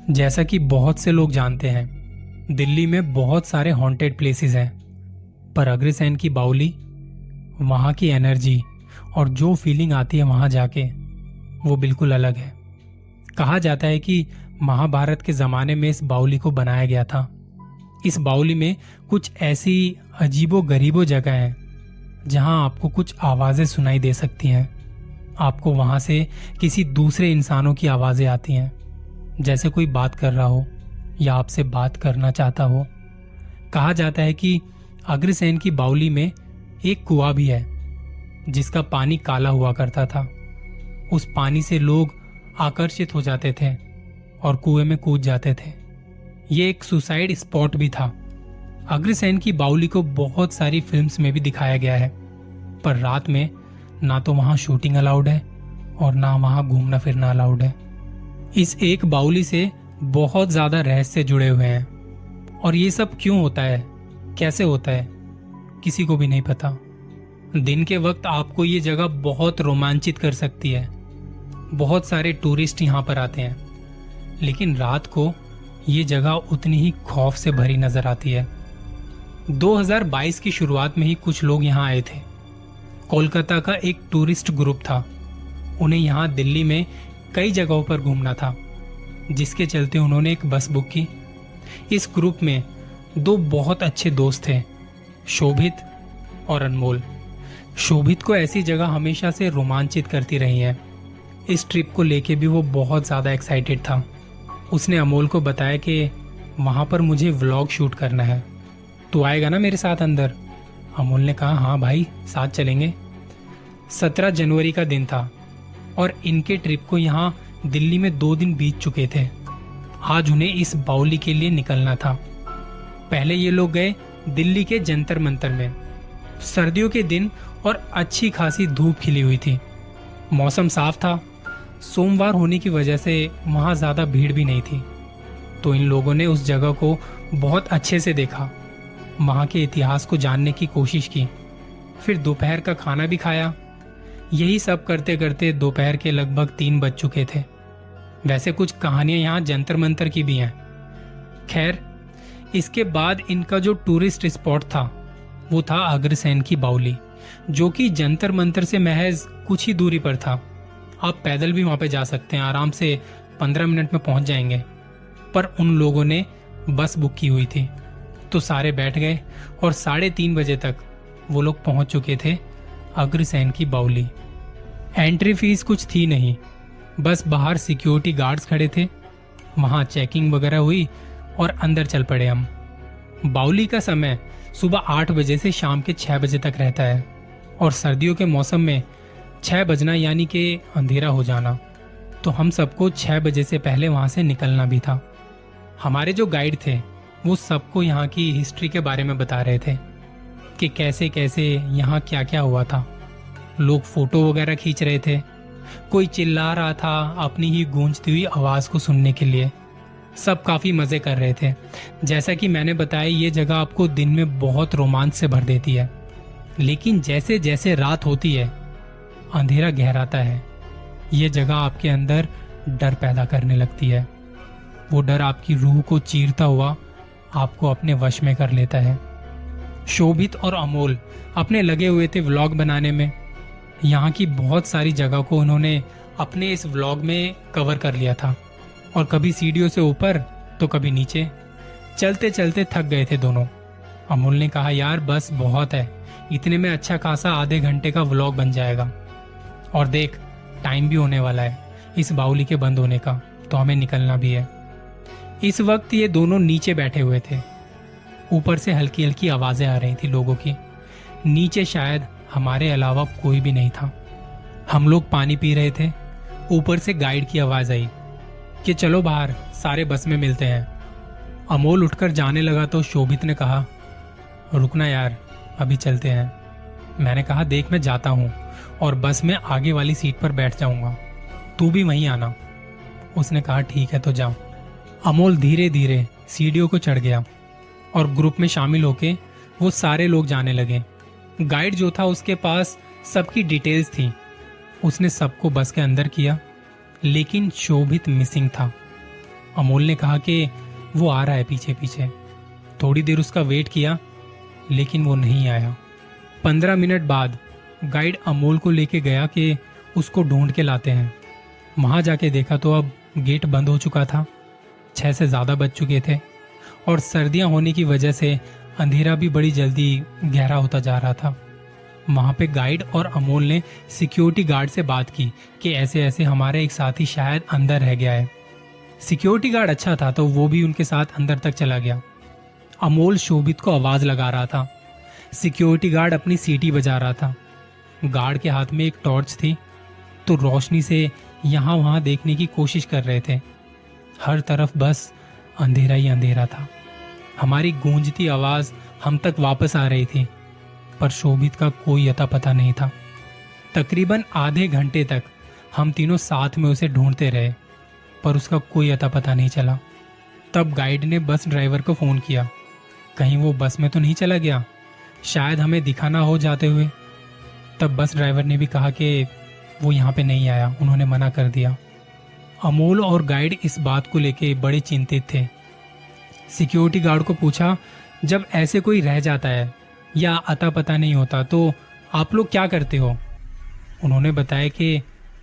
जैसा कि बहुत से लोग जानते हैं, दिल्ली में बहुत सारे हॉन्टेड प्लेसेस हैं, पर अग्रसेन की बावली, वहाँ की एनर्जी और जो फीलिंग आती है वहाँ जाके, वो बिल्कुल अलग है। कहा जाता है कि महाभारत के ज़माने में इस बावली को बनाया गया था। इस बावली में कुछ ऐसी अजीबो गरीबो जगह हैं जहाँ आपको कुछ आवाज़ें सुनाई दे सकती हैं। आपको वहाँ से किसी दूसरे इंसानों की आवाज़ें आती हैं, जैसे कोई बात कर रहा हो या आपसे बात करना चाहता हो। कहा जाता है कि अग्रसेन की बावली में एक कुआं भी है जिसका पानी काला हुआ करता था। उस पानी से लोग आकर्षित हो जाते थे और कुएं में कूद जाते थे। ये एक सुसाइड स्पॉट भी था। अग्रसेन की बावली को बहुत सारी फिल्म्स में भी दिखाया गया है, पर रात में ना तो वहां शूटिंग अलाउड है और ना वहां घूमना फिरना अलाउड है। इस एक बावली से बहुत ज्यादा रहस्य जुड़े हुए हैं और ये सब क्यों होता है, कैसे होता है, किसी को भी नहीं पता। दिन के वक्त आपको ये जगह बहुत रोमांचित कर सकती है। बहुत सारे टूरिस्ट यहाँ पर आते हैं, लेकिन रात को ये जगह उतनी ही खौफ से भरी नजर आती है। 2022 की शुरुआत में ही कुछ लोग यहाँ आए थे। कोलकाता का एक टूरिस्ट ग्रुप था। उन्हें यहाँ दिल्ली में कई जगहों पर घूमना था, जिसके चलते उन्होंने एक बस बुक की। इस ग्रुप में दो बहुत अच्छे दोस्त थे, शोभित और अनमोल। शोभित को ऐसी जगह हमेशा से रोमांचित करती रही है। इस ट्रिप को लेके भी वो बहुत ज़्यादा एक्साइटेड था। उसने अमोल को बताया कि वहाँ पर मुझे व्लॉग शूट करना है, तू आएगा ना मेरे साथ अंदर। अमोल ने कहा हाँ भाई, साथ चलेंगे। 17 जनवरी का दिन था और इनके ट्रिप को यहाँ दिल्ली में 2 दिन बीत चुके थे। आज उन्हें इस बावली के लिए निकलना था। पहले ये लोग गए दिल्ली के जंतर मंतर में। सर्दियों के दिन और अच्छी खासी धूप खिली हुई थी। मौसम साफ था। सोमवार होने की वजह से वहाँ ज़्यादा भीड़ भी नहीं थी। तो इन लोगों ने उस जगह को बहुत अच्छे से देखा, वहाँ के इतिहास को जानने की कोशिश की। फिर दोपहर का खाना भी खाया। यही सब करते करते दोपहर के लगभग 3 बज चुके थे। वैसे कुछ कहानियां यहाँ जंतर मंतर की भी हैं। खैर, इसके बाद इनका जो टूरिस्ट स्पॉट था वो था अग्रसेन की बावली, जो कि जंतर मंतर से महज कुछ ही दूरी पर था। आप पैदल भी वहां पे जा सकते हैं, आराम से 15 मिनट में पहुंच जाएंगे। पर उन लोगों ने बस बुक की हुई थी, तो सारे बैठ गए और 3:30 बजे तक वो लोग पहुंच चुके थे अग्रसेन की बावली। एंट्री फीस कुछ थी नहीं, बस बाहर सिक्योरिटी गार्ड्स खड़े थे। वहां चेकिंग वगैरह हुई और अंदर चल पड़े हम। बावली का समय सुबह 8 बजे से शाम के 6 बजे तक रहता है और सर्दियों के मौसम में 6 बजना यानी कि अंधेरा हो जाना। तो हम सबको 6 बजे से पहले वहां से निकलना भी था। हमारे जो गाइड थे वो सबको यहाँ की हिस्ट्री के बारे में बता रहे थे कि कैसे कैसे यहाँ क्या क्या हुआ था। लोग फोटो वगैरह खींच रहे थे, कोई चिल्ला रहा था अपनी ही गूंजती हुई आवाज को सुनने के लिए। सब काफी मजे कर रहे थे। जैसा कि मैंने बताया, ये जगह आपको दिन में बहुत रोमांच से भर देती है, लेकिन जैसे जैसे रात होती है, अंधेरा गहराता है, ये जगह आपके अंदर डर पैदा करने लगती है। वो डर आपकी रूह को चीरता हुआ आपको अपने वश में कर लेता है। शोभित और अमोल अपने लगे हुए थे व्लॉग बनाने में। यहाँ की बहुत सारी जगह को उन्होंने अपने इस व्लॉग में कवर कर लिया था और कभी सीढ़ियों से ऊपर तो कभी नीचे। चलते चलते थक गए थे दोनों। अमोल ने कहा यार बस बहुत है, इतने में अच्छा खासा आधे घंटे का व्लॉग बन जाएगा। और देख, टाइम भी होने वाला है इस बावली के बंद होने का, तो हमें निकलना भी है। इस वक्त ये दोनों नीचे बैठे हुए थे। ऊपर से हल्की हल्की आवाजें आ रही थी लोगों की। नीचे शायद हमारे अलावा कोई भी नहीं था। हम लोग पानी पी रहे थे। ऊपर से गाइड की आवाज आई कि चलो बाहर, सारे बस में मिलते हैं। अमोल उठकर जाने लगा तो शोभित ने कहा रुकना यार, अभी चलते हैं। मैंने कहा देख, मैं जाता हूँ और बस में आगे वाली सीट पर बैठ जाऊंगा, तू भी वहीं आना। उसने कहा ठीक है, तो जाओ। अमोल धीरे धीरे सीढ़ियों को चढ़ गया और ग्रुप में शामिल होके वो सारे लोग जाने लगे। गाइड जो था उसके पास सबकी डिटेल्स थी। उसने सबको बस के अंदर किया, लेकिन शोभित मिसिंग था। अमोल ने कहा कि वो आ रहा है पीछे पीछे। थोड़ी देर उसका वेट किया लेकिन वो नहीं आया। 15 मिनट बाद गाइड अमोल को लेके गया कि उसको ढूंढ के लाते हैं। वहां जाके देखा तो अब गेट बंद हो चुका था। 6 से ज्यादा बज चुके थे और सर्दियां होने की वजह से अंधेरा भी बड़ी जल्दी गहरा होता जा रहा था। वहां पे गाइड और अमोल ने सिक्योरिटी गार्ड से बात की कि ऐसे ऐसे हमारा एक साथी शायद अंदर रह गया है। सिक्योरिटी गार्ड अच्छा था तो वो भी उनके साथ अंदर तक चला गया। अमोल शोभित को आवाज लगा रहा था। सिक्योरिटी गार्ड अपनी सीटी बजा रहा था। गार्ड के हाथ में एक टॉर्च थी तो रोशनी से यहाँ वहां देखने की कोशिश कर रहे थे। हर तरफ बस अंधेरा ही अंधेरा था। हमारी गूंजती आवाज हम तक वापस आ रही थी पर शोभित का कोई अता पता नहीं था। तकरीबन आधे घंटे तक हम तीनों साथ में उसे ढूंढते रहे पर उसका कोई अता पता नहीं चला। तब गाइड ने बस ड्राइवर को फोन किया। कहीं वो बस में तो नहीं चला गया, शायद हमें दिखा ना हो जाते हुए। तब बस ड्राइवर ने भी कहा कि वो यहाँ पे नहीं आया, उन्होंने मना कर दिया। अमोल और गाइड इस बात को लेके बड़े चिंतित थे। सिक्योरिटी गार्ड को पूछा, जब ऐसे कोई रह जाता है या अता पता नहीं होता तो आप लोग क्या करते हो? उन्होंने बताया कि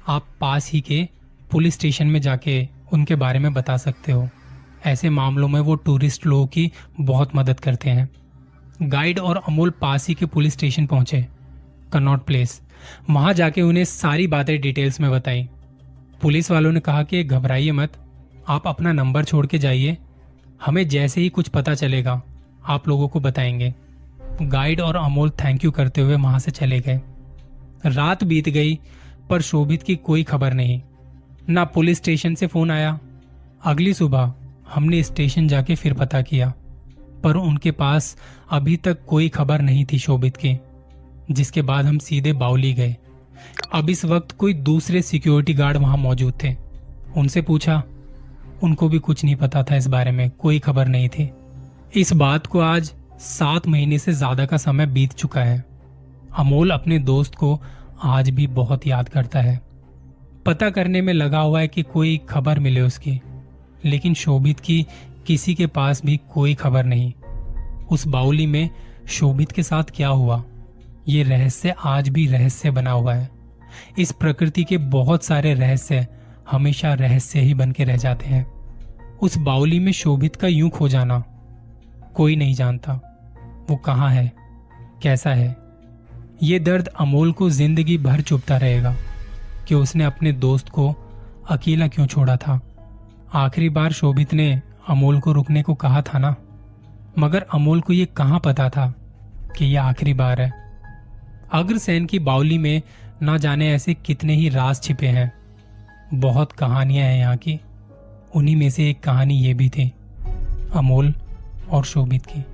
आप पास ही के पुलिस स्टेशन में जाके उनके बारे में बता सकते हो। ऐसे मामलों में वो टूरिस्ट लोगों की बहुत मदद करते हैं। गाइड और अमोल पास ही के पुलिस स्टेशन पहुंचे, कनॉट प्लेस। वहां जाके उन्हें सारी बातें डिटेल्स में बताई। पुलिस वालों ने कहा कि घबराइए मत, आप अपना नंबर छोड़ के जाइए, हमें जैसे ही कुछ पता चलेगा आप लोगों को बताएंगे। गाइड और अमोल थैंक यू करते हुए वहां से चले गए। रात बीत गई पर शोभित की कोई खबर नहीं, ना पुलिस स्टेशन से फोन आया। अगली सुबह हमने स्टेशन जाके फिर पता किया पर उनके पास अभी तक कोई खबर नहीं थी शोभित की। जिसके बाद हम सीधे बावली गए। अब इस वक्त कोई दूसरे सिक्योरिटी गार्ड वहां मौजूद थे। उनसे पूछा, उनको भी कुछ नहीं पता था इस बारे में, कोई खबर नहीं थी। इस बात को आज 7 महीने से ज्यादा का समय बीत चुका है। अमोल अपने दोस्त को आज भी बहुत याद करता है। पता करने में लगा हुआ है कि कोई खबर मिले उसकी, लेकिन शोभित की किसी के पास भी कोई खबर नहीं। उस बाउली में शोभित के साथ क्या हुआ, ये रहस्य आज भी रहस्य बना हुआ है। इस प्रकृति के बहुत सारे रहस्य हमेशा रहस्य ही बन के रह जाते हैं। उस बाउली में शोभित का यूं खो जाना, कोई नहीं जानता वो कहाँ है, कैसा है। ये दर्द अमोल को जिंदगी भर चुभता रहेगा कि उसने अपने दोस्त को अकेला क्यों छोड़ा था। आखिरी बार शोभित ने अमोल को रुकने को कहा था ना, मगर अमोल को ये कहाँ पता था कि यह आखिरी बार है। अग्रसेन की बाउली में ना जाने ऐसे कितने ही राज छिपे हैं। बहुत कहानियां हैं यहाँ की, उन्हीं में से एक कहानी ये भी थी, अमोल और शोभित की।